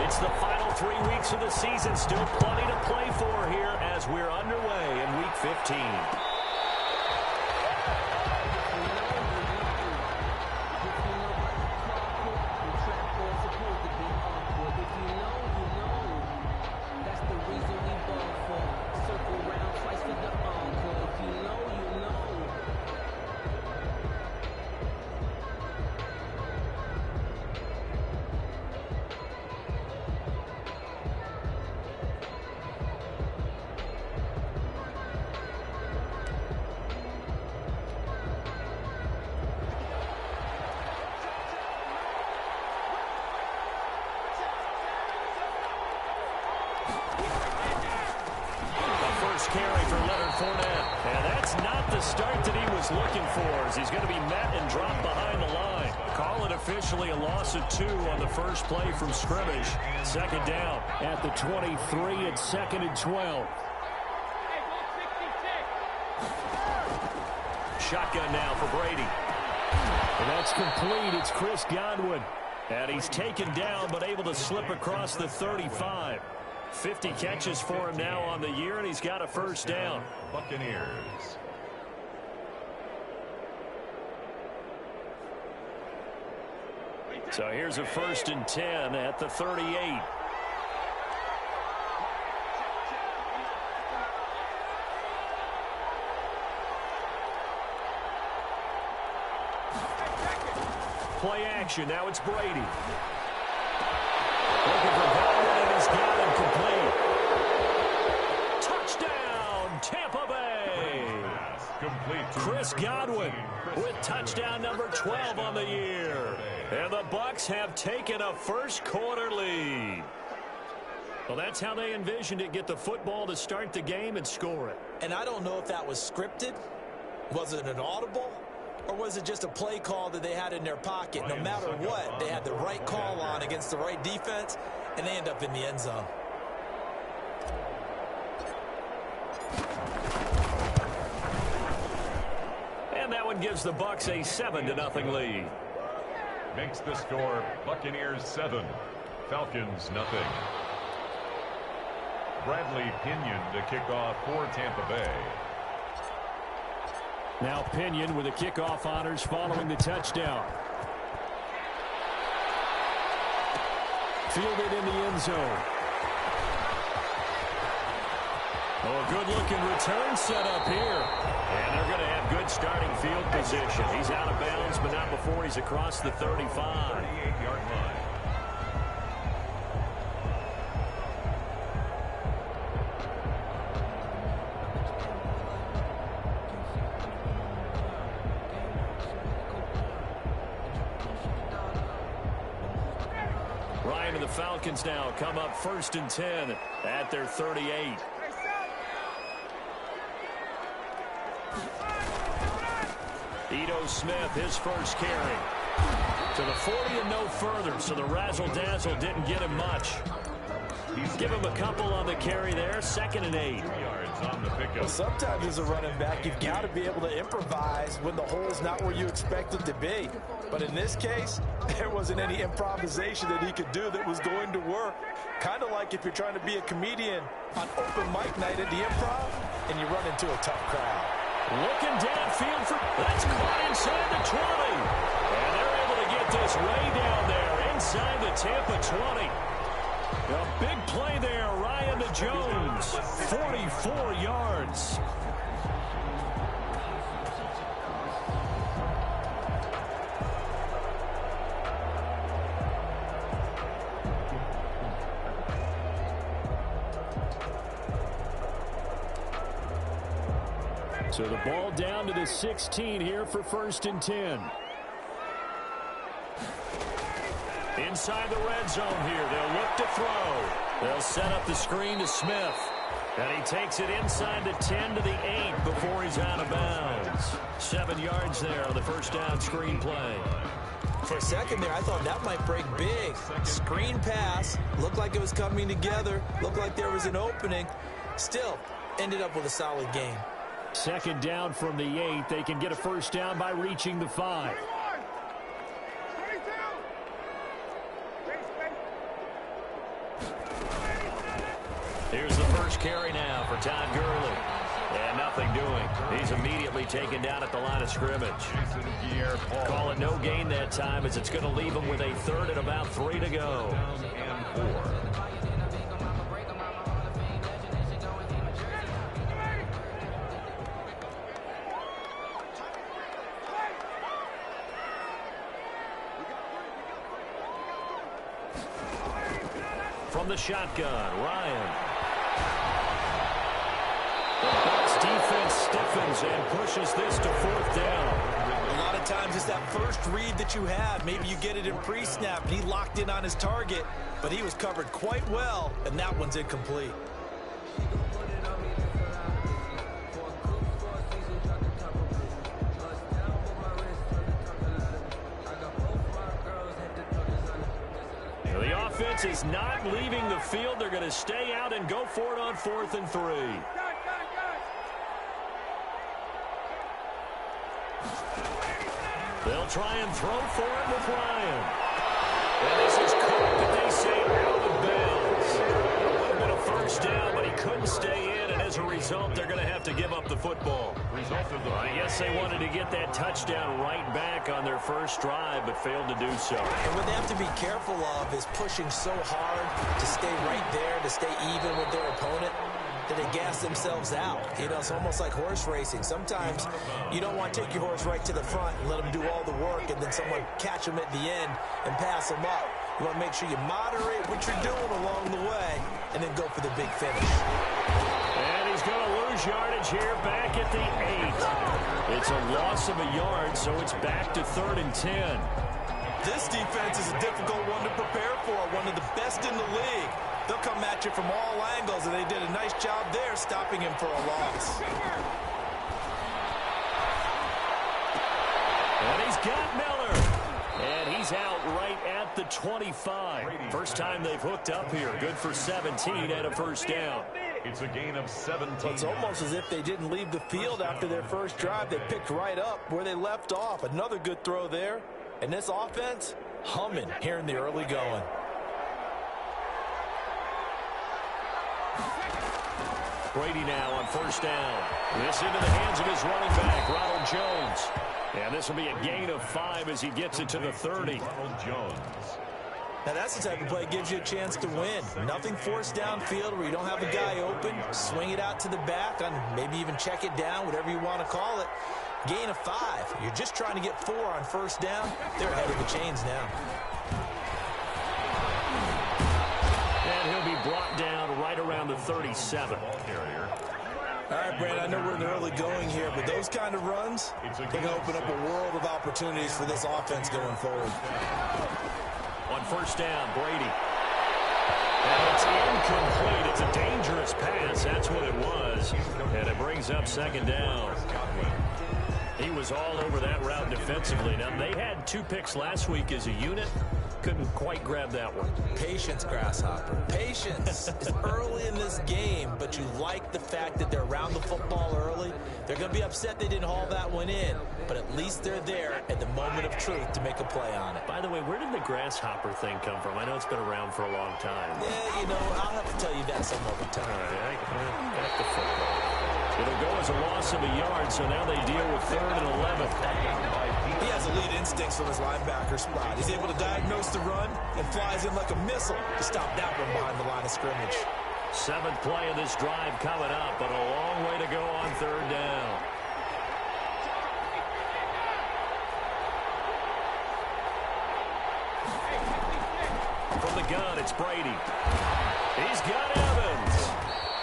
It's the final 3 weeks of the season. Still plenty to play for here as we're underway in Week 15. Looking for as he's going to be met and dropped behind the line. Call it officially a loss of 2 on the first play from scrimmage. Second down at the 23. It's 2nd and 12. Shotgun now for Brady. And that's complete. It's Chris Godwin. And he's taken down but able to slip across the 35. 50 catches for him now on the year, and he's got a first down. Buccaneers. So here's a 1st and 10 at the 38. Play action. Now it's Brady. Looking for Godwin, and he's got him complete. Touchdown, Tampa Bay. Chris Godwin with touchdown number 12 on the year. And the Bucs have taken a first-quarter lead. Well, that's how they envisioned it. Get the football to start the game and score it. And I don't know if that was scripted. Was it an audible? Or was it just a play call that they had in their pocket? No matter what, they had the right call on against the right defense, and they end up in the end zone. And that one gives the Bucs a 7-0 lead. Makes the score Buccaneers 7, Falcons 0. Bradley Pinion to kick off for Tampa Bay. Now Pinion with the kickoff honors following the touchdown. Fielded in the end zone. Oh, a good-looking return set up here. And they're going to have good starting field position. He's out of bounds, but not before he's across the 35. 38-yard line. Ryan and the Falcons now come up 1st and 10 at their 38. Ito Smith, his first carry. To the 40 and no further, so the razzle-dazzle didn't get him much. Give him a couple on the carry there, 2nd and 8. 3 yards on the pickup. Well, sometimes as a running back, you've got to be able to improvise when the hole's not where you expect it to be. But in this case, there wasn't any improvisation that he could do that was going to work. Kind of like if you're trying to be a comedian on open mic night at the Improv and you run into a tough crowd. Looking downfield for that's caught inside the 20. And they're able to get this way down there inside the Tampa 20. A big play there, Ryan to Jones. 44 yards. So the ball down to the 16 here for 1st and 10. Inside the red zone here. They'll look to throw. They'll set up the screen to Smith. And he takes it inside the 10 to the 8 before he's out of bounds. 7 yards there on the first down screen play. For a second there, I thought that might break big. Screen pass. Looked like it was coming together. Looked like there was an opening. Still, ended up with a solid game. 2nd down from the 8. They can get a first down by reaching the 5. Here's the first carry now for Todd Gurley. And nothing doing. He's immediately taken down at the line of scrimmage. Call it no gain that time as it's going to leave him with a third and about 3 to go. And 4. From the shotgun, Ryan. The Bucs defense stiffens and pushes this to 4th down. A lot of times it's that first read that you have. Maybe you get it in pre-snap, and he locked in on his target, but he was covered quite well, and that one's incomplete. The offense is not leaving the field. They're going to stay out and go for it on 4th and 3. They'll try and throw for it with Ryan. And this is caught, but they say out of bounds. It would have been a first down, but he couldn't stay in, and as a result, they're going to have to give up the football. I guess they wanted to get that touchdown right back on their first drive, but failed to do so. And what they have to be careful of is pushing so hard to stay right there, to stay even with their opponent, that they gas themselves out. You know, it's almost like horse racing. Sometimes you don't want to take your horse right to the front and let them do all the work and then someone catch them at the end and pass them up. You want to make sure you moderate what you're doing along the way and then go for the big finish. And he's going to lose yardage here back at the 8. It's a loss of a yard, so it's back to 3rd and 10. This defense is a difficult one to prepare for, one of the best in the league. They'll come at you from all angles, and they did a nice job there stopping him for a loss. And he's got Miller. And he's out right at the 25. First time they've hooked up here. Good for 17 and a first down. It's a gain of 17. So it's almost as if they didn't leave the field after their first drive. They picked right up where they left off. Another good throw there. And this offense, humming here in the early going. Brady now on first down. This into the hands of his running back, Ronald Jones. And this will be a gain of 5 as he gets it to the 30. Ronald Jones. Now that's the type of play that gives you a chance to win. Nothing forced downfield where you don't have a guy open. Swing it out to the back, and maybe even check it down, whatever you want to call it. Gain of 5. You're just trying to get 4 on first down. They're ahead of the chains now. And he'll be brought down right around the 37. All right, Brad, I know we're in the early going here, but those kind of runs, they're going to open up a world of opportunities for this offense going forward. On first down, Brady. And it's incomplete. It's a dangerous pass. That's what it was. And it brings up 2nd down. He was all over that route defensively. Now, they had 2 picks last week as a unit. Couldn't quite grab that one. Patience, Grasshopper. Patience. It's early in this game, but you like the fact that they're around the football early. They're going to be upset they didn't haul that one in, but at least they're there at the moment of truth to make a play on it. By the way, where did the Grasshopper thing come from? I know it's been around for a long time. Yeah, you know, I'll have to tell you that some other time. All right, back to football. It'll go as a loss of a yard, so now they deal with 3rd and 11. He has elite instincts from his linebacker spot. He's able to diagnose the run and flies in like a missile to stop that one behind the line of scrimmage. 7th play of this drive coming up, but a long way to go on 3rd down. From the gun, it's Brady. He's got Evans.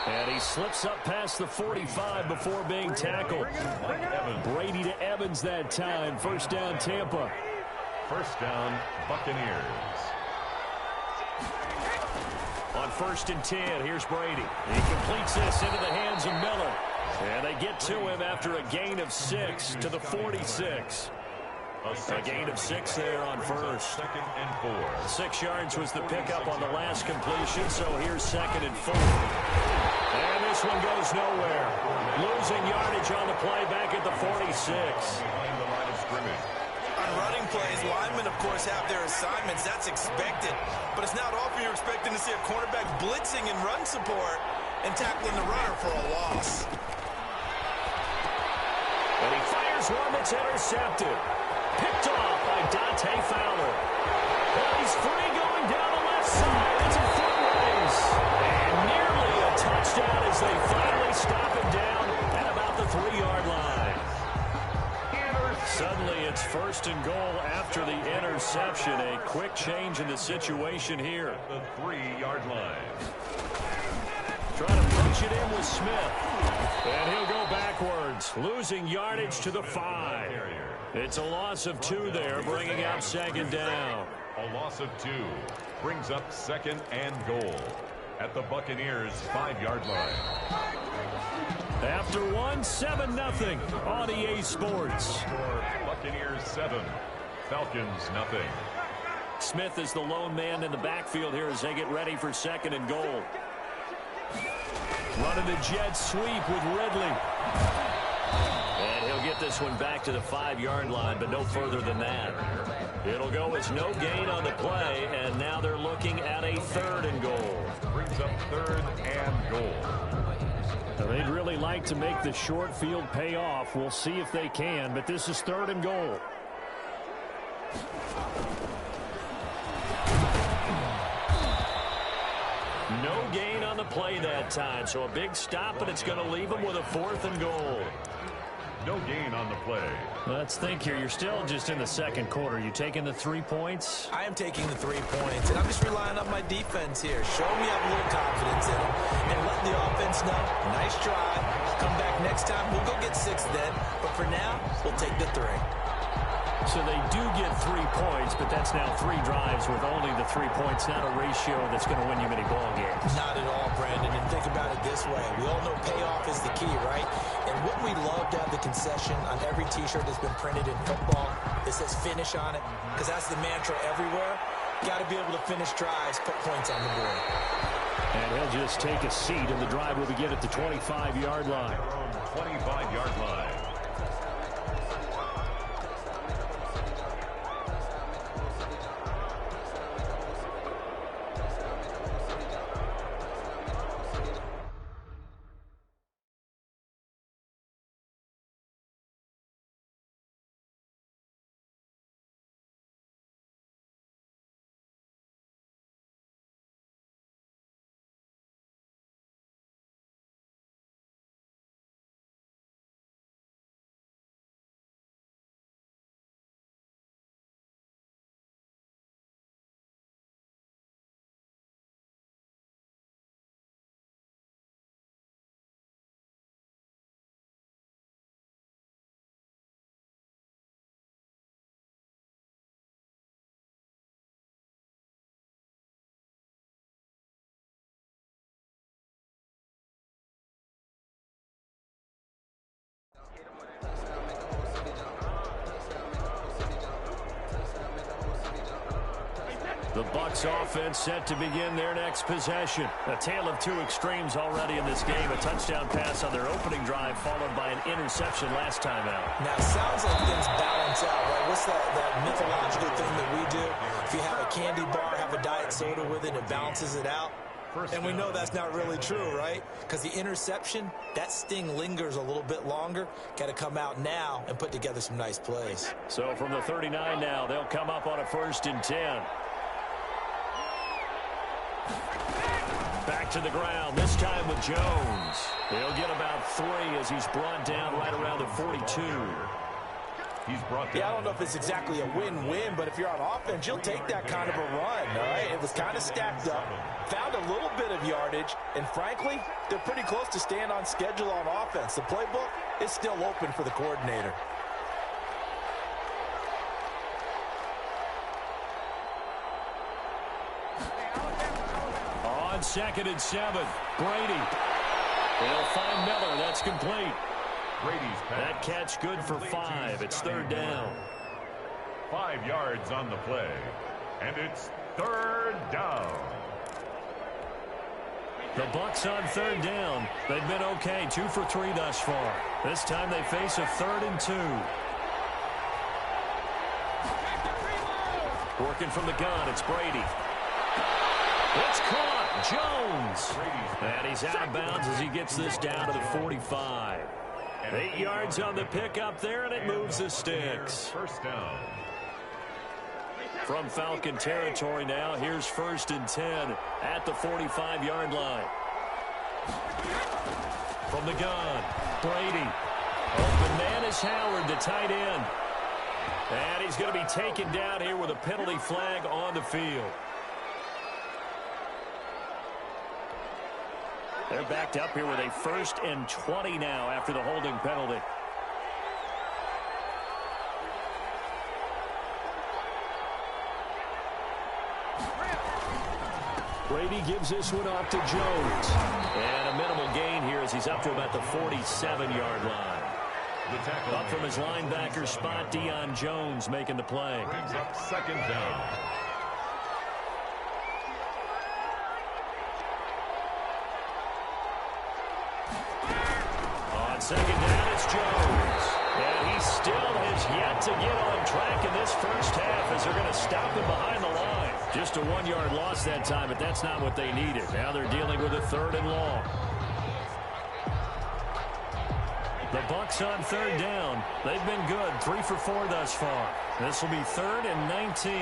And he slips up past the 45 before being tackled. Brady to Evans that time. First down, Tampa. First down, Buccaneers. On 1st and 10, here's Brady. He completes this into the hands of Miller. And they get to him after a gain of 6 to the 46. A gain of 6 there on first. 2nd and 4. 6 yards was the pickup on the last completion, so here's 2nd and 4. And this one goes nowhere. Losing yardage on the play back at the 46. Behind the line of scrimmage. On running plays, linemen, of course, have their assignments. That's expected. But it's not often you're expecting to see a cornerback blitzing and run support and tackling the runner for a loss. And he fires one that's intercepted. Picked off by Dante Fowler. And he's free going down the left side. It's a foot race. And nearly a touchdown as they finally stop him down at about the 3-yard line. Suddenly it's 1st and goal after the interception. A quick change in the situation here. The 3-yard line. Trying to punch it in with Smith. And he'll go backwards, losing yardage to the 5. It's a loss of 2 there, bringing up 2nd down. A loss of 2 brings up 2nd and goal at the Buccaneers' 5-yard line. After 7-0 on EA Sports. Buccaneers 7, Falcons 0. Smith is the lone man in the backfield here as they get ready for 2nd and goal. Running the jet sweep with Ridley. And he'll get this one back to the 5-yard line, but no further than that. It'll go as no gain on the play, and now they're looking at a 3rd and goal. Brings up 3rd and goal. Now, they'd really like to make the short field pay off. We'll see if they can, but this is 3rd and goal. No gain on the play that time, so a big stop, but it's going to leave them with a 4th and goal. No gain on the play. Let's think here. You're still just in the 2nd quarter. You taking the 3 points? I am taking the 3 points, and I'm just relying on my defense here. Show me I have a little confidence in them, and let the offense know, nice try. Come back next time. We'll go get 6 then, but for now, we'll take the 3. So they do get 3 points, but that's now 3 drives with only the 3 points, not a ratio that's going to win you many ball games. Not at all, Brandon, and think about it this way. We all know payoff is the key, right? And wouldn't we love to have the concession on every T-shirt that's been printed in football that says finish on it? Because that's the mantra everywhere. Got to be able to finish drives, put points on the board. And he'll just take a seat, and the drive will begin at the 25-yard line. 25-yard line. The Bucs offense set to begin their next possession. A tale of 2 extremes already in this game. A touchdown pass on their opening drive, followed by an interception last time out. Now, it sounds like things balance out, right? What's that mythological thing that we do? If you have a candy bar, have a diet soda with it, it balances it out. And we know that's not really true, right? Because the interception, that sting lingers a little bit longer. Got to come out now and put together some nice plays. So from the 39 now, they'll come up on a 1st and 10. Back to the ground, this time with Jones. He'll get about 3 as he's brought down right around the 42. He's brought down. Yeah, I don't know if it's exactly a win-win, but if you're on offense, you'll take that kind of a run, all right? It was kind of stacked up, found a little bit of yardage, and frankly, they're pretty close to staying on schedule on offense. The playbook is still open for the coordinator. On 2nd and 7, Brady. They'll find Miller. That's complete. Brady's pass. That catch good for 5. It's 3rd down. 5 yards on the play. And it's 3rd down. The Bucs on 3rd down. They've been okay, 2 for 3 thus far. This time they face a 3rd and 2. Working from the gun, it's Brady. It's caught. Jones. And he's out of bounds as he gets this down to the 45. 8 yards on the pickup there, and it moves the sticks. First down. From Falcon territory now, here's 1st and 10 at the 45-yard line. From the gun, Brady. Open man is Howard, the tight end. And he's going to be taken down here with a penalty flag on the field. They're backed up here with a 1st and 20 now after the holding penalty. Brady gives this one off to Jones. And a minimal gain here as he's up to about the 47-yard line. Up from his linebacker spot, Deion Jones making the play. Brings up 2nd down. On 2nd down, it's Jones. And he still has yet to get on track in this first half as they're going to stop him behind the line. Just a 1-yard loss that time, but that's not what they needed. Now they're dealing with a 3rd and long. The Bucs on 3rd down. They've been good, 3 for 4 thus far. This will be 3rd and 19.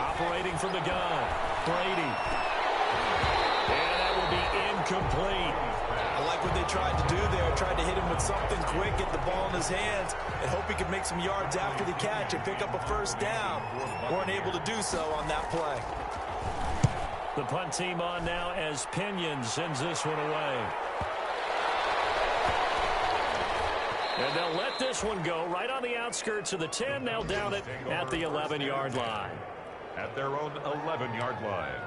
Operating from the gun, Brady. And that will be incomplete. I like what they tried to do there. Tried to hit him with something quick, get the ball in his hands, and hope he could make some yards after the catch and pick up a 1st down. Weren't able to do so on that play. The punt team on now as Pinion sends this one away. And they'll let this one go right on the outskirts of the 10. They'll down it at the 11-yard line. At their own 11-yard line.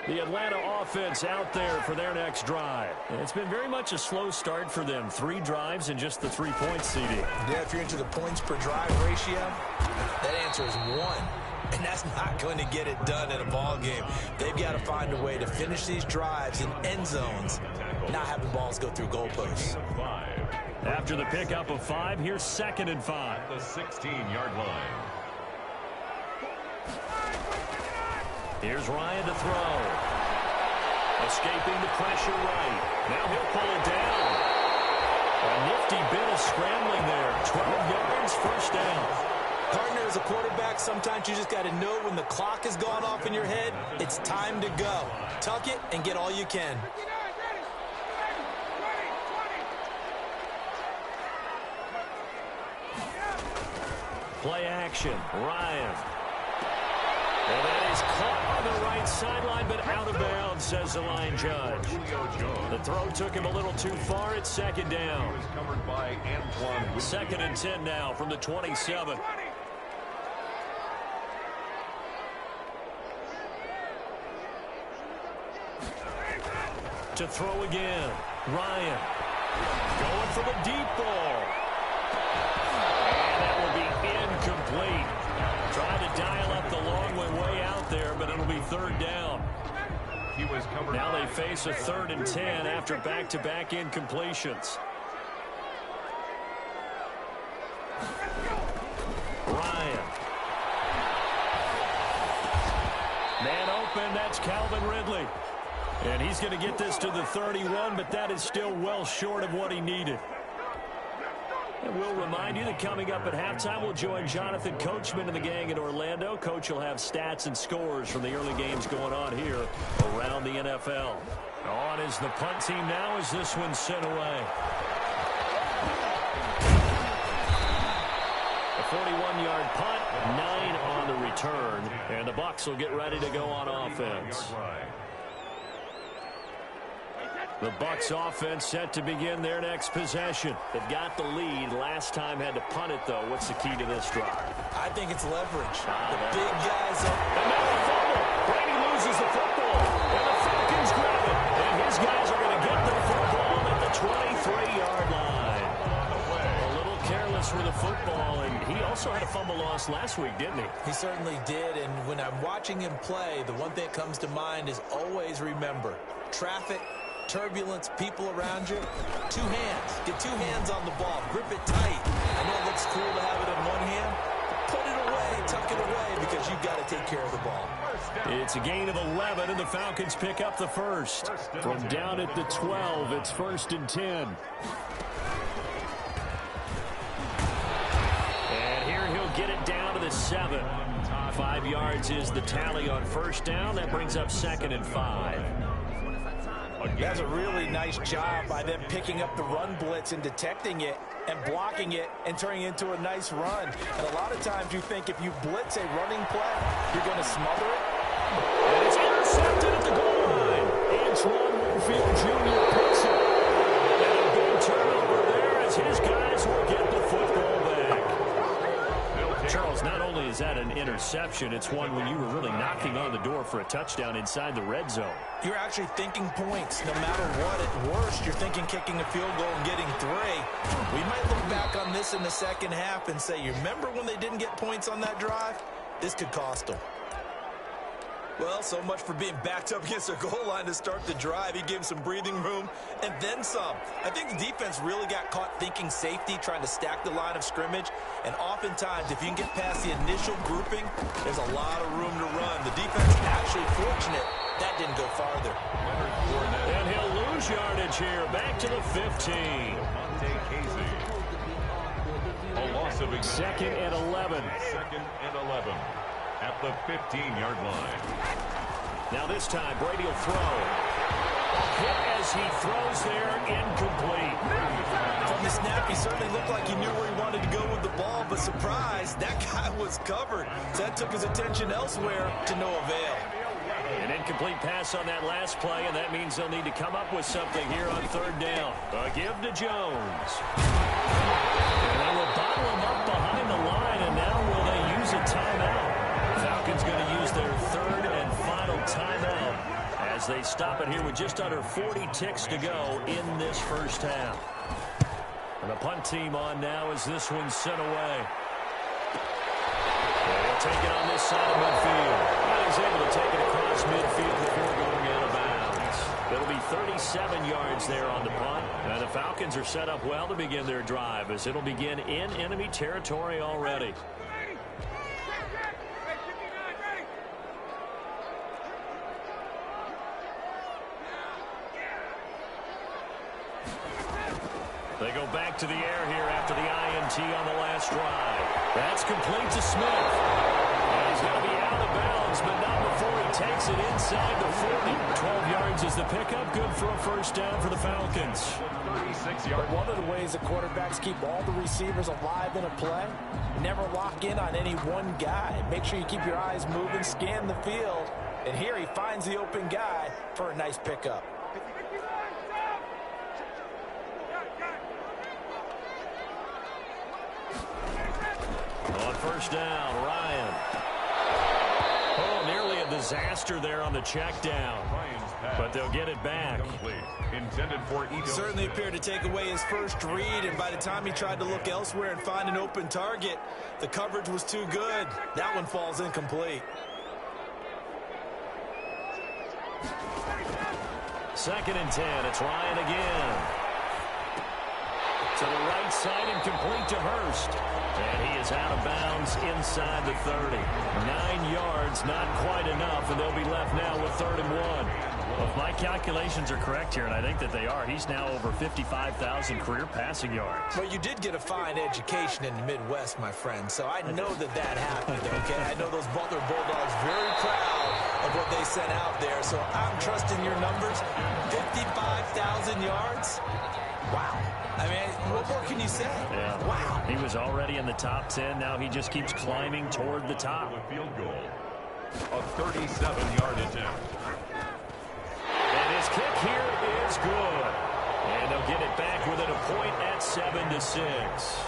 The Atlanta offense out there for their next drive. It's been very much a slow start for them. 3 drives and just the 3-point CD. Yeah, if you're into the points per drive ratio, that answer is 1. And that's not going to get it done in a ball game. They've got to find a way to finish these drives in end zones, not having balls go through goalposts. After the pickup of 5, here's 2nd and 5. At the 16-yard line. Here's Ryan to throw. Escaping the pressure right. Now he'll pull it down. A nifty bit of scrambling there. 12 yards, 1st down. Partner, as a quarterback, sometimes you just got to know when the clock has gone off in your head, it's time to go. Tuck it and get all you can. Play action. Ryan. And that is caught on the right sideline, but out of bounds, says the line judge. The throw took him a little too far. It's 2nd down. 2nd and 10 now from the 27. To throw again. Ryan. Going for the deep ball. And that will be incomplete. Trying to dial up the long way out there, but it'll be 3rd down. Now they face a 3rd and 10 after back-to-back incompletions. Ryan. Man open, that's Calvin Ridley. And he's going to get this to the 31, but that is still well short of what he needed. And we'll remind you that coming up at halftime, we'll join Jonathan Coachman and the gang in Orlando. Coach will have stats and scores from the early games going on here around the NFL. On is the punt team now as this one's sent away. A 41-yard punt, 9 on the return, and the Bucs will get ready to go on offense. The Bucs offense set to begin their next possession. They've got the lead. Last time had to punt it, though. What's the key to this drive? I think it's leverage. The big guys up. And now the fumble. Brady loses the football. And the Falcons grab it. And his guys are going to get the football at the 23-yard line. A little careless with the football, and he also had a fumble loss last week, didn't he? He certainly did, and when I'm watching him play, the one thing that comes to mind is always remember, traffic, turbulence, people around you. Two hands. Get two hands on the ball. Grip it tight. I know it looks cool to have it in one hand. Put it away, tuck it away, because you've got to take care of the ball. It's a gain of 11, and the Falcons pick up the first. From down at the 12, it's 1st and 10. And here he'll get it down to the 7. 5 yards is the tally on 1st down. That brings up 2nd and 5. That's a really nice job by them picking up the run blitz and detecting it and blocking it and turning it into a nice run. And a lot of times you think if you blitz a running play, you're going to smother it. And it's intercepted at the goal line. Antoine Winfield Jr. picks it. And a big turnover there as his guys will get the football back. Charles, not only is that an interception, it's one when you were really knocking on the door for a touchdown inside the red zone. You're actually thinking points. No matter what, at worst, you're thinking kicking a field goal and getting 3. We might look back on this in the second half and say, you remember when they didn't get points on that drive? This could cost them. Well, so much for being backed up against their goal line to start the drive. He gave him some breathing room and then some. I think the defense really got caught thinking safety, trying to stack the line of scrimmage. And oftentimes, if you can get past the initial grouping, there's a lot of room to run. The defense actually fortunate that didn't go farther. And he'll lose yardage here. Back to the 15. A loss of 2nd and 11. 2nd and 11. At the 15-yard line. Now this time, Brady will throw. Hit as he throws there, incomplete. From the snap, he certainly looked like he knew where he wanted to go with the ball, but surprise, that guy was covered. So that took his attention elsewhere to no avail. An incomplete pass on that last play, and that means they'll need to come up with something here on 3rd down. A give to Jones. And they will bottle him up behind the line, and now will they use a timeout? Falcons going to use their 3rd and final timeout as they stop it here with just under 40 ticks to go in this first half. And the punt team on now as this one's sent away. They'll take it on this side of midfield. And he's able to take it across midfield before going out of bounds. It'll be 37 yards there on the punt. And the Falcons are set up well to begin their drive as it'll begin in enemy territory already. They go back to the air here after the INT on the last drive. That's complete to Smith. And he's going to be out of bounds, but not before he takes it inside the 40. 12 yards is the pickup. Good for a 1st down for the Falcons. 36 yards. One of the ways the quarterbacks keep all the receivers alive in a play, never lock in on any one guy. Make sure you keep your eyes moving, scan the field. And here he finds the open guy for a nice pickup. On 1st down, Ryan. Oh, nearly a disaster there on the check down. But they'll get it back. Intended for Edo. Certainly appeared to take away his first read, and by the time he tried to look elsewhere and find an open target, the coverage was too good. That one falls incomplete. 2nd and 10. It's Ryan again. To the right side and complete to Hurst. And he is out of bounds inside the 30. 9 yards, not quite enough, and they'll be left now with 3rd and 1. Well, if my calculations are correct here, and I think that they are, he's now over 55,000 career passing yards. Well, you did get a fine education in the Midwest, my friend, so I know that happened, okay? I know those Butler Bulldogs very proud of what they sent out there, so I'm trusting your numbers. 55,000 yards? Wow. I mean, what more can you say? Yeah. Wow. He was already in the top 10. Now he just keeps climbing toward the top. A field goal. A 37-yard attempt. And his kick here is good. And they'll get it back within a point at 7-6.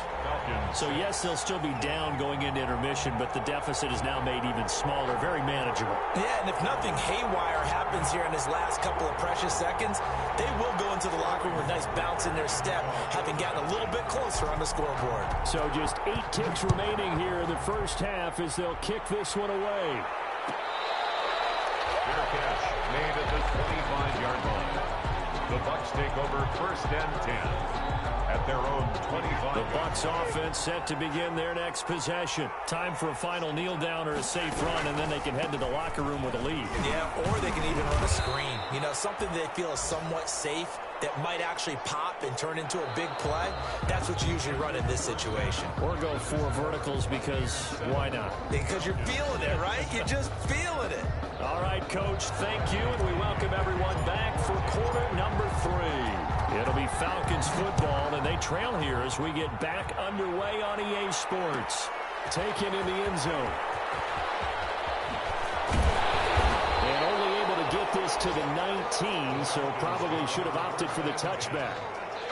So, yes, they'll still be down going into intermission, but the deficit is now made even smaller, very manageable. Yeah, and if nothing haywire happens here in his last couple of precious seconds, they will go into the locker room with a nice bounce in their step, having gotten a little bit closer on the scoreboard. So just 8 ticks remaining here in the first half as they'll kick this one away. Fair catch made at the 25-yard line. The Bucs take over 1st and 10 at their own 25. The Bucs offense set to begin their next possession. Time for a final kneel down or a safe run, and then they can head to the locker room with a lead. Yeah, or they can even run a screen. You know, something they feel is somewhat safe that might actually pop and turn into a big play. That's what you usually run in this situation. Or go 4 verticals because why not? Because you're feeling it, right? You're just feeling it. All right, Coach, thank you, and we welcome everyone back for quarter number 3. It'll be Falcons football, and they trail here as we get back underway on EA Sports. Taken in the end zone. And only able to get this to the 19, so probably should have opted for the touchback.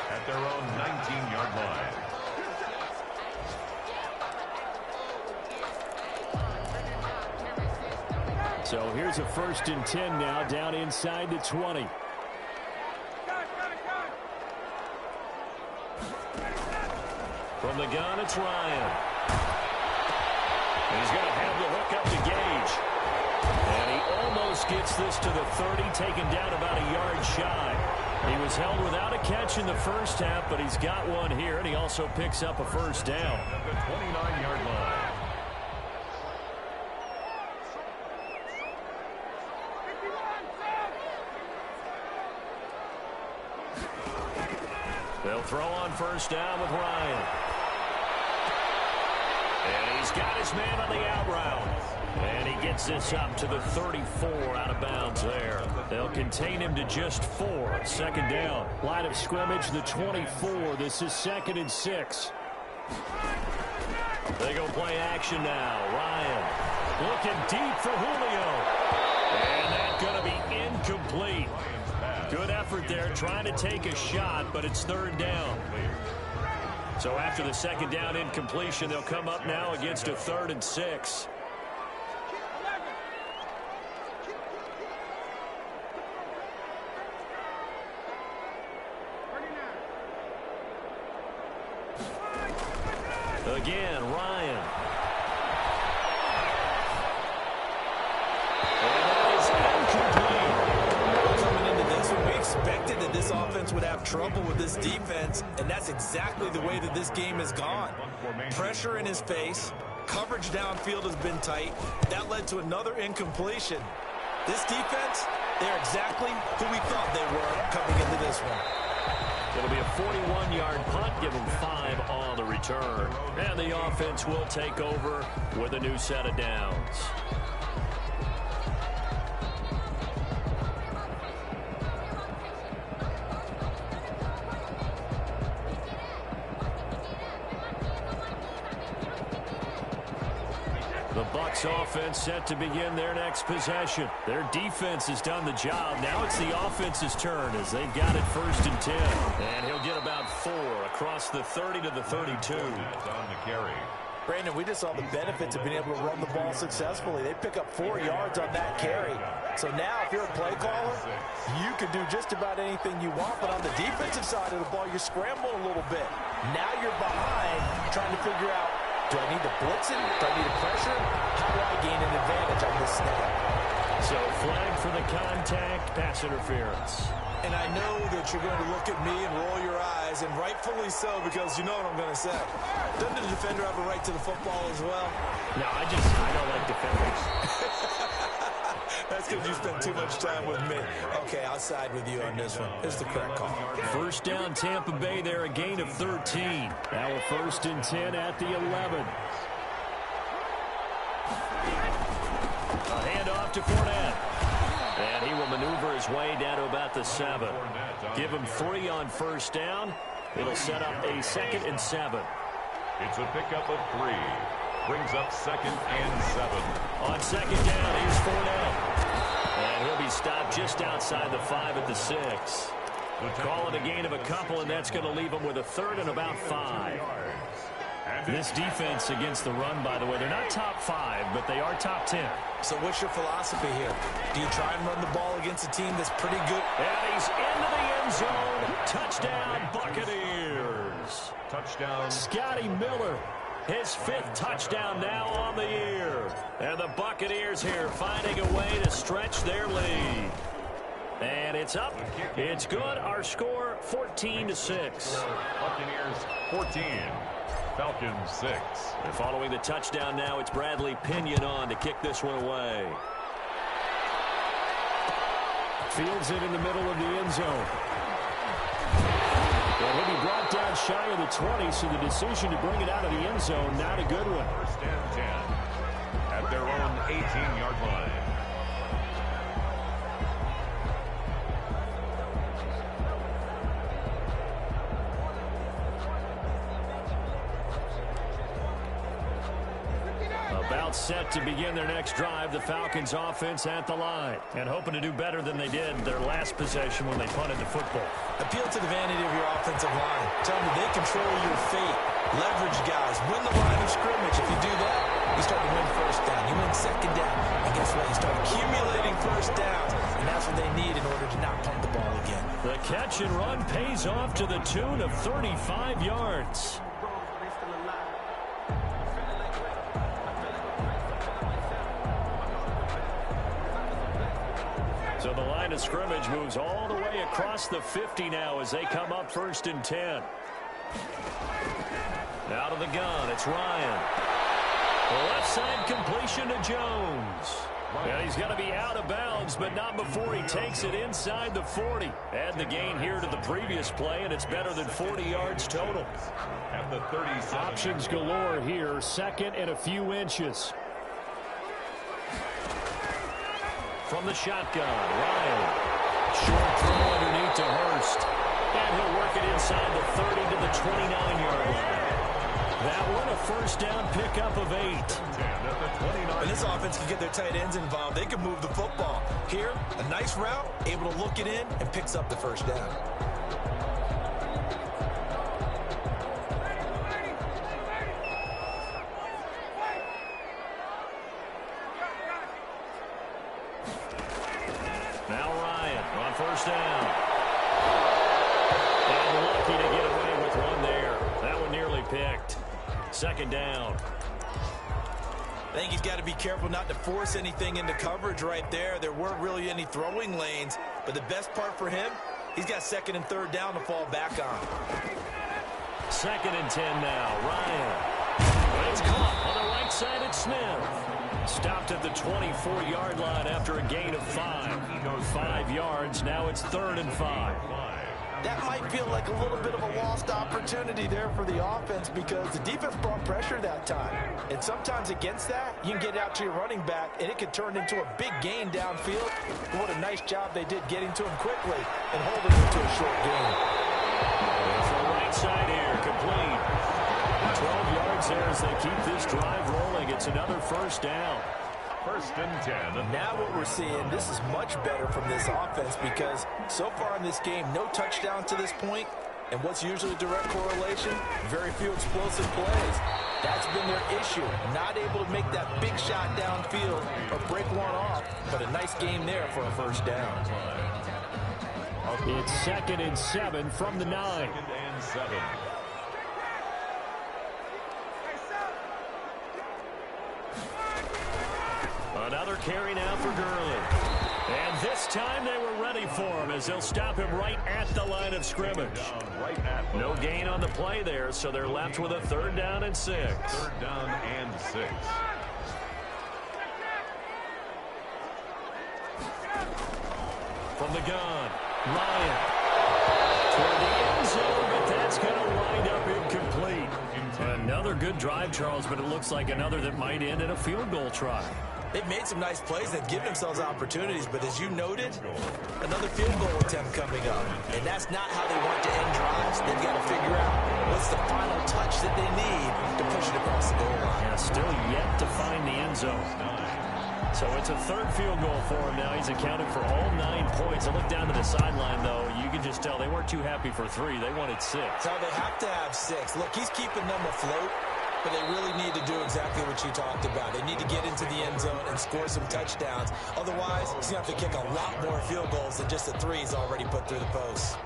At their own 19-yard line. So here's a 1st and 10 now, down inside the 20. From the gun, it's Ryan. And he's going to have the hook up to Gage. And he almost gets this to the 30, taken down about a yard shy. He was held without a catch in the first half, but he's got one here, and he also picks up a 1st down. At the 29-yard line. They'll throw on 1st down with Ryan. And he's got his man on the out route. And he gets this up to the 34 out of bounds there. They'll contain him to just 4. 2nd down. Line of scrimmage, the 24. This is 2nd and 6. They go play action now. Ryan looking deep for Julio. And that's going to be incomplete. Good effort there, trying to take a shot, but it's 3rd down. So after the 2nd down incompletion, they'll come up now against a 3rd and 6. Again, Ryan. And that is incomplete. Coming into this one, we expected that this offense would have trouble with this defense, and that's exactly the way that this game has gone. Pressure in his face. Coverage downfield has been tight. That led to another incompletion. This defense, they're exactly who we thought they were coming into this one. It'll be a 41-yard punt, give them 5 on the return. And the offense will take over with a new set of downs. The Bucs offense set to begin their next possession. Their defense has done the job. Now it's the offense's turn as they've got it 1st and 10. And he'll get about 4 across the 30 to the 32. On the carry. Brandon, we just saw the benefits of being able to run the ball successfully. They pick up 4 yards on that carry. So now if you're a play caller, you can do just about anything you want. But on the defensive side of the ball, you're scrambling a little bit. Now you're behind trying to figure out, do I need to blitz him? Do I need to pressure him? How do I gain an advantage on this snap? So flag for the contact, pass interference. And I know that you're going to look at me and roll your eyes, and rightfully so, because you know what I'm going to say. Doesn't the defender have a right to the football as well? No, I don't like defenders. That's because you spent too much time with me. Okay, I'll side with you on this one. It's the correct call. 1st down, Tampa Bay there, a gain of 13. Now a 1st and 10 at the 11. A handoff to Fournette. And he will maneuver his way down to about the 7. Give him 3 on 1st down. It'll set up a 2nd and 7. It's a pickup of 3. Brings up 2nd and 7. On 2nd down, here's Fournette. And he'll be stopped just outside the 5 at the 6. Call it a gain of a couple, and that's going to leave him with a 3rd and about 5. This defense against the run, by the way, they're not top 5, but they are top 10. So what's your philosophy here? Do you try and run the ball against a team that's pretty good? And he's into the end zone. Touchdown, Buccaneers. Touchdown. Scotty Miller, his 5th touchdown now on the year. And the Buccaneers here finding a way to stretch their lead. And it's up. It's good. Our score, 14-6. Buccaneers 14. Falcons 6. And following the touchdown now, it's Bradley Pinion on to kick this one away. Fields it in the middle of the end zone. Well, he'll be brought down shy of the 20, so the decision to bring it out of the end zone, not a good one. First and 10 at their own 18-yard line. About set to begin their next drive, the Falcons offense at the line. And hoping to do better than they did their last possession when they punted the football. Appeal to the vanity of your offensive line. Tell them they control your fate. Leverage guys. Win the line of scrimmage. If you do that, you start to win first down. You win second down. And guess what? You start accumulating first downs. And that's what they need in order to not punt the ball again. The catch and run pays off to the tune of 35 yards. So the line of scrimmage moves all the way across the 50 now as they come up 1st and 10. Out of the gun, it's Ryan. The left side completion to Jones. Yeah, he's going to be out of bounds, but not before he takes it inside the 40. Add the gain here to the previous play, and it's better than 40 yards total. At the 37. Options galore here, second and a few inches. From the shotgun, Ryan. Short throw underneath to Hurst. And he'll work it inside the 30 to the 29-yard line. That one a first down pickup of 8. When this offense can get their tight ends involved, they can move the football. Here, a nice route, able to look it in, and picks up the first down. Now Ryan on first down. And lucky to get away with one there. That one nearly picked. Second down. I think he's got to be careful not to force anything into coverage right there. There weren't really any throwing lanes, but the best part for him, he's got second and third down to fall back on. 2nd and 10 now. Ryan. It's caught on the right side at Smith. Stopped at the 24-yard line after a gain of 5. 5 yards. Now it's 3rd and 5. That might feel like a little bit of a lost opportunity there for the offense because the defense brought pressure that time. And sometimes against that, you can get out to your running back, and it could turn into a big gain downfield. What a nice job they did getting to him quickly and holding him to a short gain. From right side here, complete. 12 yards there as they keep this drive rolling. It's another first down. 1st and 10. Now what we're seeing, this is much better from this offense because so far in this game, no touchdowns to this point, and what's usually a direct correlation? Very few explosive plays. That's been their issue, not able to make that big shot downfield or break one off, but a nice game there for a first down. It's 2nd and 7 from the 9. 2nd and 7. Another carry now for Gurley. And this time they were ready for him as they'll stop him right at the line of scrimmage. No gain on the play there, so they're left with a 3rd down and 6. 3rd down and 6. From the gun, Ryan. Toward the end zone, but that's going to wind up incomplete. Another good drive, Charles, but it looks like another that might end in a field goal try. They've made some nice plays. They've given themselves opportunities, but as you noted, another field goal attempt coming up. And that's not how they want to end drives. They've got to figure out what's the final touch that they need to push it across the goal line. Yeah, still yet to find the end zone. So it's a 3rd field goal for him now. He's accounted for all 9 points. I look down to the sideline, though. You can just tell they weren't too happy for 3. They wanted 6. So they have to have 6. Look, he's keeping them afloat, but they really need to do exactly what you talked about. They need to get into the end zone and score some touchdowns. Otherwise, he's going to have to kick a lot more field goals than just the 3 he's already put through the post.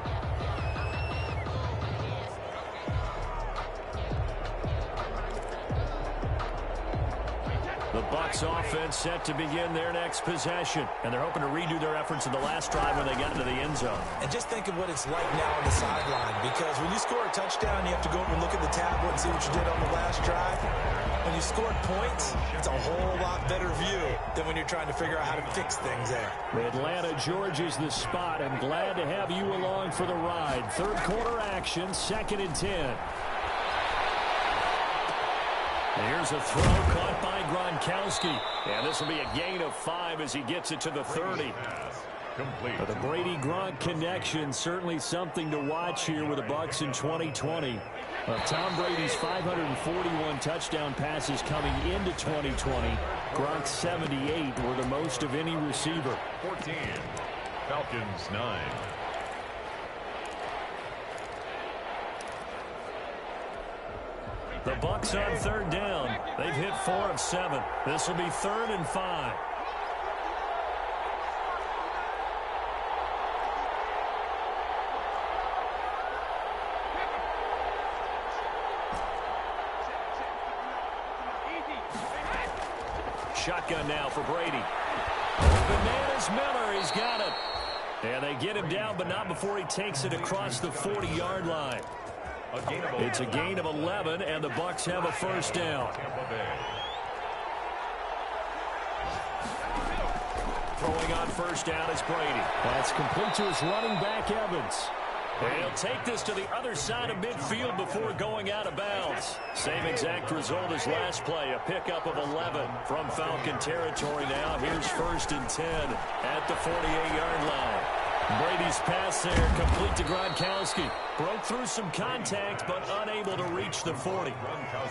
The Bucs offense set to begin their next possession. And they're hoping to redo their efforts in the last drive when they got into the end zone. And just think of what it's like now on the sideline. Because when you score a touchdown, you have to go over and look at the tablet and see what you did on the last drive. When you scored points, it's a whole lot better view than when you're trying to figure out how to fix things there. Atlanta, Georgia's the spot. I'm glad to have you along for the ride. Third quarter action, 2nd and 10. Here's a throw caught by Gronkowski. And this will be a gain of 5 as he gets it to the 30. But the Brady-Gronk connection, certainly something to watch here with the Bucs in 2020. Tom Brady's 541 touchdown passes coming into 2020. Gronk's 78 were the most of any receiver. 14, Falcons 9. The Bucs on 3rd down. They've hit 4 of 7. This will be 3rd and 5. Shotgun now for Brady. Open man is Miller. He's got it. And they get him down, but not before he takes it across the 40-yard line. It's a gain of 11, and the Bucs have a 1st down. Throwing on 1st down is Brady. That's complete to his running back, Evans. And he'll take this to the other side of midfield before going out of bounds. Same exact result as last play, a pickup of 11 from Falcon territory now. Here's 1st and 10 at the 48-yard line. Brady's pass there, complete to Gronkowski. Broke through some contact, but unable to reach the 40.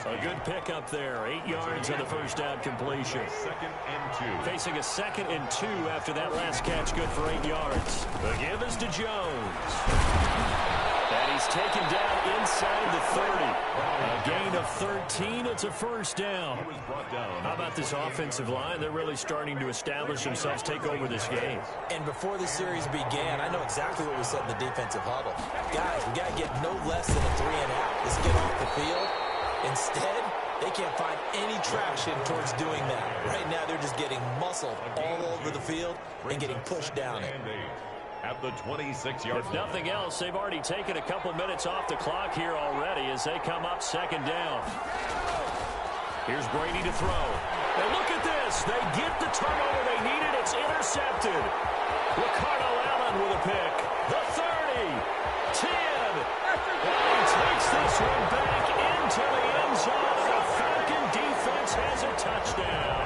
A good pickup there, 8 yards on the 1st down completion. 2nd and 2. Facing a 2nd and 2 after that last catch, good for 8 yards. The give is to Jones. And he's taken down inside the 30. A gain of 13. It's a 1st down. How about this offensive line? They're really starting to establish themselves, take over this game. And before the series began, I know exactly what we said in the defensive huddle. Guys, we got to get no less than a 3-and-out. Let's get off the field. Instead, they can't find any traction towards doing that. Right now, they're just getting muscled all over the field and getting pushed down it. At the 26-yard line. If nothing else, they've already taken a couple minutes off the clock here already as they come up 2nd down. Here's Brady to throw. And look at this. They get the turnover they needed. It's intercepted. Ricardo Allen with a pick. The 30. 10. And he takes this one back into the end zone. The Falcon defense has a touchdown.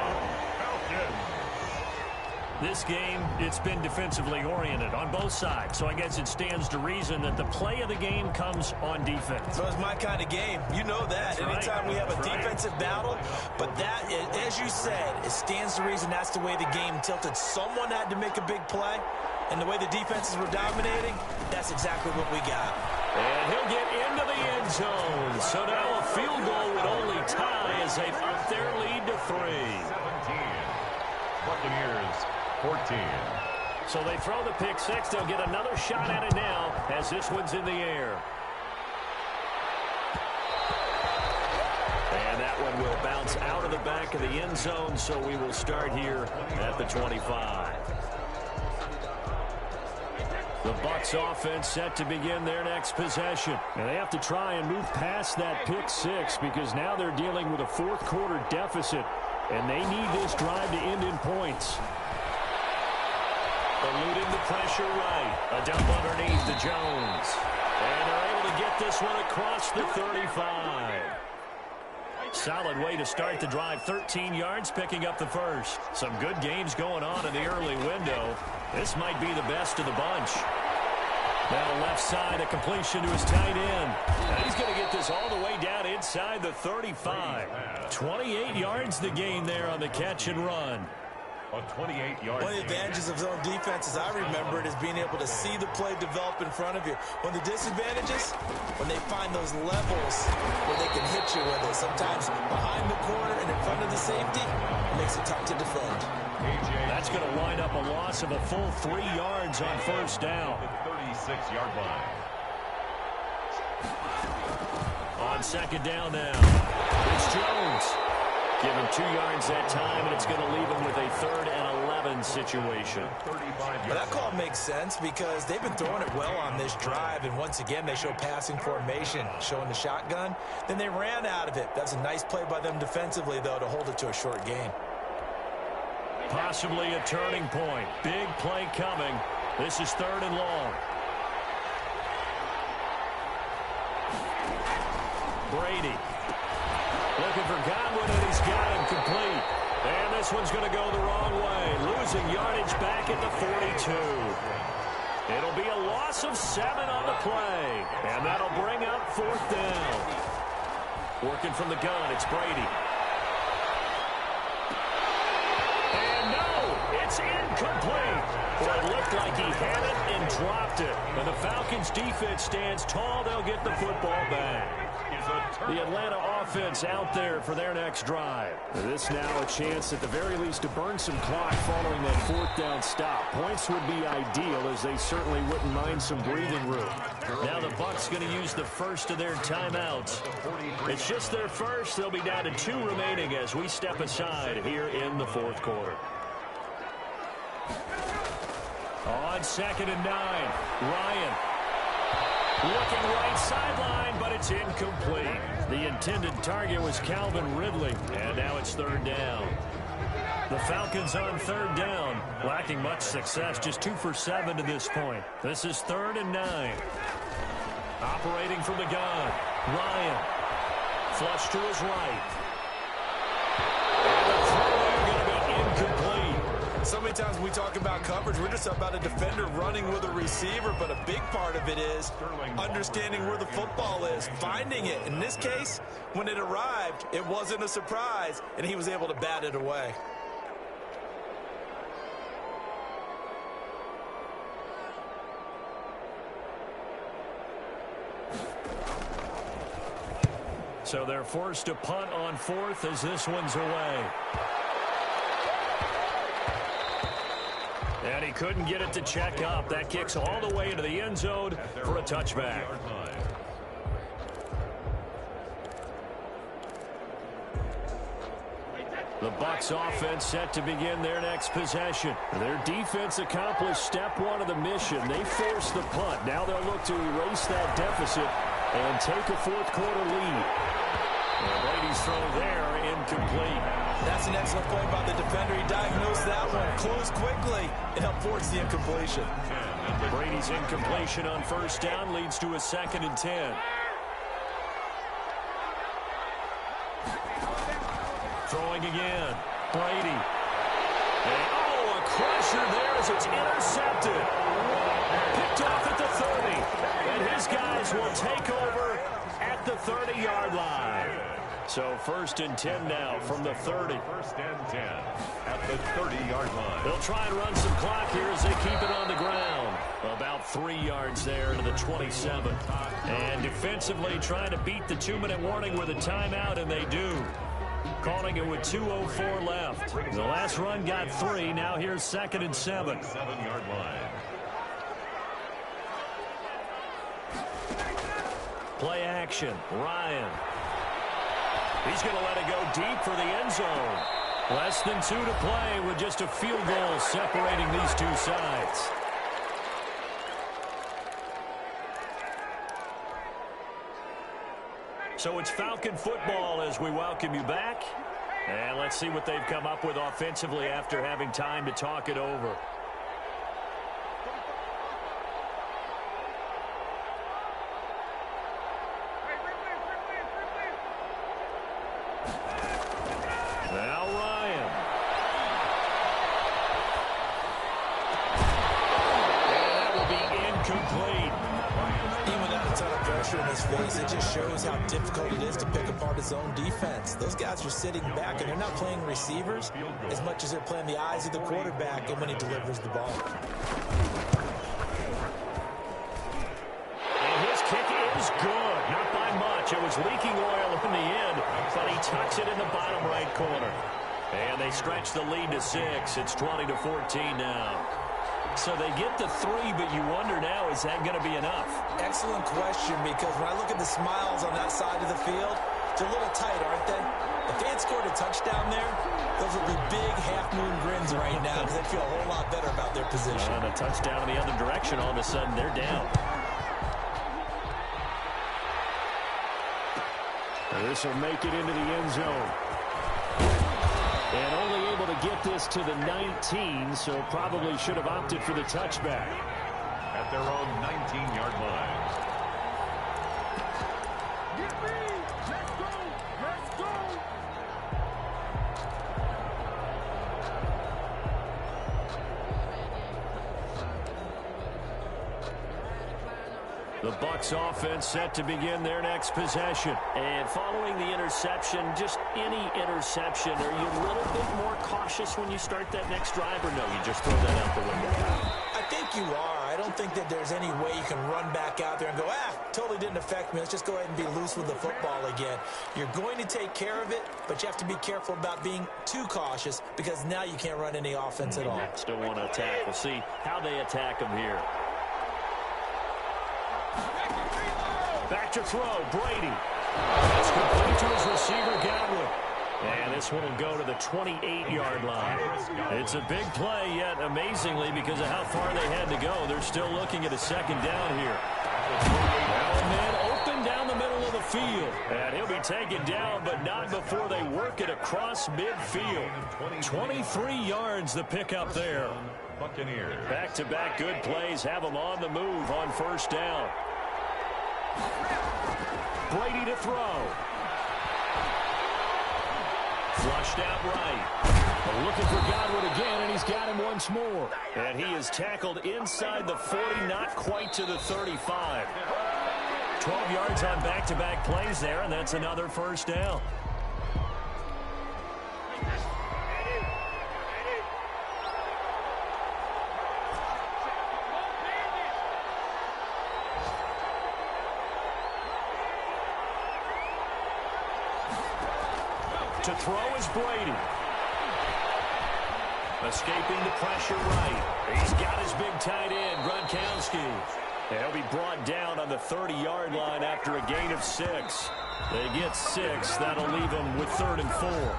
This game, it's been defensively oriented on both sides, so I guess it stands to reason that the play of the game comes on defense. So it's my kind of game. You know that. Anytime we have a defensive battle, but that, as you said, it stands to reason that's the way the game tilted. Someone had to make a big play, and the way the defenses were dominating, that's exactly what we got. And he'll get into the end zone. So now a field goal would only tie as they've upped their lead to 3. 17. Buccaneers 14. So they throw the pick 6. They'll get another shot at it now as this one's in the air. And that one will bounce out of the back of the end zone, so we will start here at the 25. The Bucs offense set to begin their next possession. And they have to try and move past that pick 6 because now they're dealing with a 4th quarter deficit, and they need this drive to end in points. Eluding the pressure right. A dump underneath to Jones. And they're able to get this one across the 35. Solid way to start the drive. 13 yards, picking up the 1st. Some good games going on in the early window. This might be the best of the bunch. Now left side, a completion to his tight end. And he's going to get this all the way down inside the 35. 28 yards the gain there on the catch and run. A 28-yard. One of the advantages of zone defense, as I remember it, is being able to see the play develop in front of you. One of the disadvantages, when they find those levels where they can hit you with it. Sometimes behind the corner and in front of the safety, it makes it tough to defend. That's going to wind up a loss of a full 3 yards on 1st down. The 36-yard line. On 2nd down now, it's Jones. Give him 2 yards that time, and it's going to leave him with a 3rd and 11 situation. Well, that call makes sense because they've been throwing it well on this drive, and once again, they show passing formation, showing the shotgun. Then they ran out of it. That's a nice play by them defensively, though, to hold it to a short gain. Possibly a turning point. Big play coming. This is 3rd and long. Brady looking for Godwin, and he's got him complete. And this one's going to go the wrong way. Losing yardage back at the 42. It'll be a loss of 7 on the play. And that'll bring up 4th down. Working from the gun, it's Brady. And no, it's incomplete. Well, it looked like he had it and dropped it. And the Falcons defense stands tall. They'll get the football back. The Atlanta offense out there for their next drive. This now a chance at the very least to burn some clock following that 4th down stop. Points would be ideal, as they certainly wouldn't mind some breathing room. Now the Bucs going to use the first of their timeouts. It's just their first. They'll be down to 2 remaining as we step aside here in the 4th quarter. On 2nd and 9, Ryan. Looking right sideline, but it's incomplete. The intended target was Calvin Ridley, and now it's 3rd down. The Falcons on 3rd down, lacking much success, just 2 for 7 to this point. This is 3rd and 9. Operating from the gun, Ryan. Flush to his right. And the throw going to be incomplete. So many times when we talk about coverage, we're just about a defender running with a receiver, but a big part of it is understanding where the football is, finding it. In this case, when it arrived, it wasn't a surprise, and he was able to bat it away. So they're forced to punt on 4th as this one's away. And he couldn't get it to check up. That kicks all the way into the end zone for a touchback. The Bucs offense set to begin their next possession. Their defense accomplished step 1 of the mission. They forced the punt. Now they'll look to erase that deficit and take a 4th quarter lead. And Brady's throw there, incomplete. That's an excellent play by the defender. He diagnosed that one, closed quickly, and helped force the incompletion. Brady's incompletion on 1st down leads to a 2nd and 10. Throwing again, Brady. And, a crusher there as it's intercepted. Picked off at the 30. And his guys will take over at the 30-yard line. So 1st and 10 now from the 30. 1st and 10 at the 30-yard line. They'll try and run some clock here as they keep it on the ground. About 3 yards there to the 27. And defensively trying to beat the 2-minute warning with a timeout, and they do. Calling it with 2:04 left. The last run got 3. Now here's 2nd and 7. 7-yard line. Play action. Ryan. He's going to let it go deep for the end zone. Less than 2 to play with just a field goal separating these two sides. So it's Falcon football as we welcome you back. And let's see what they've come up with offensively after having time to talk it over. Now Ryan. And that will be incomplete. Even without a ton of pressure in his face, it just shows how difficult it is to pick apart his own defense. Those guys are sitting back, and they're not playing receivers as much as they're playing the eyes of the quarterback and when he delivers the ball. And his kick is good. Not by much. It was leaking oil in the end, but he tucks it in the bottom right corner. And they stretch the lead to 6. It's 20-14 now. So they get the 3, but you wonder now, is that going to be enough? Excellent question, because when I look at the smiles on that side of the field, It's a little tight, aren't they? If they had scored a touchdown there, those would be big half-moon grins right now because they'd feel a whole lot better about their position. And a touchdown in the other direction, all of a sudden they're down. This will make it into the end zone. And only able to get this to the 19, so probably should have opted for the touchback. At their own 19-yard line. The Bucs offense set to begin their next possession. And following the interception, just any interception, are you a little bit more cautious when you start that next drive, or no, you just throw that out the window? I think you are. I don't think that there's any way you can run back out there and go, totally didn't affect me. Let's just go ahead and be loose with the football again. You're going to take care of it, but you have to be careful about being too cautious because now you can't run any offense at all. Still want to attack. We'll see how they attack them here. Back to throw, Brady. It's complete to his receiver, Godwin. And this one will go to the 28-yard line. It's a big play, yet amazingly, because of how far they had to go, they're still looking at a second down here. Now a man open down the middle of the field. And he'll be taken down, but not before they work it across midfield. 23 yards the pickup there. Buccaneers. Back-to-back good plays have them on the move on first down. Brady to throw. Flushed out right. Looking for Godwin again, and he's got him once more. And he is tackled inside the 40, not quite to the 35. 12 yards on back-to-back plays there, and that's another first down. To throw is Brady. Escaping the pressure right. He's got his big tight end, Gronkowski. And he'll be brought down on the 30-yard line after a gain of 6. They get 6. That'll leave them with 3rd and 4.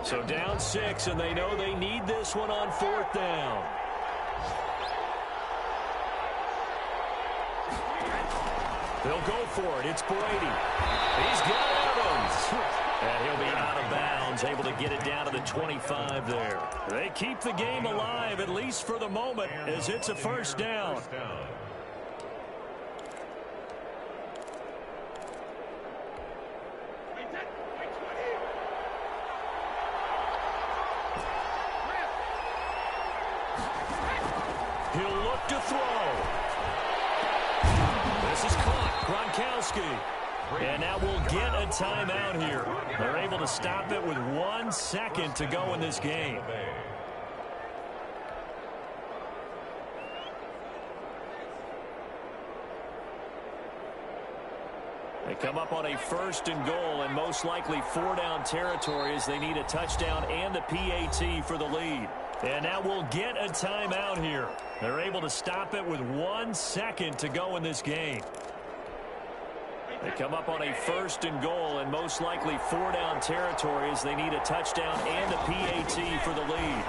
So down 6, and they know they need this one on 4th down. They'll go for it. It's Brady. He's got Evans. And he'll be out of bounds, able to get it down to the 25 there. They keep the game alive, at least for the moment, as it's a first down. He'll look to throw. This is caught. Gronkowski. And now we'll get a timeout here. They're able to stop it with 1 second to go in this game. They come up on a 1st and goal, and most likely 4-down territory as they need a touchdown and a PAT for the lead. And now we'll get a timeout here. They're able to stop it with 1 second to go in this game. They come up on a 1st and goal, and most likely 4-down territory as they need a touchdown and a PAT for the lead.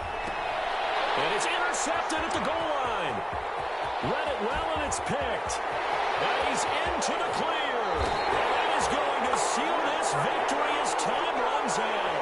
And it's intercepted at the goal line. Read it well, and it's picked. And he's into the clear. And that is going to seal this victory as time runs out.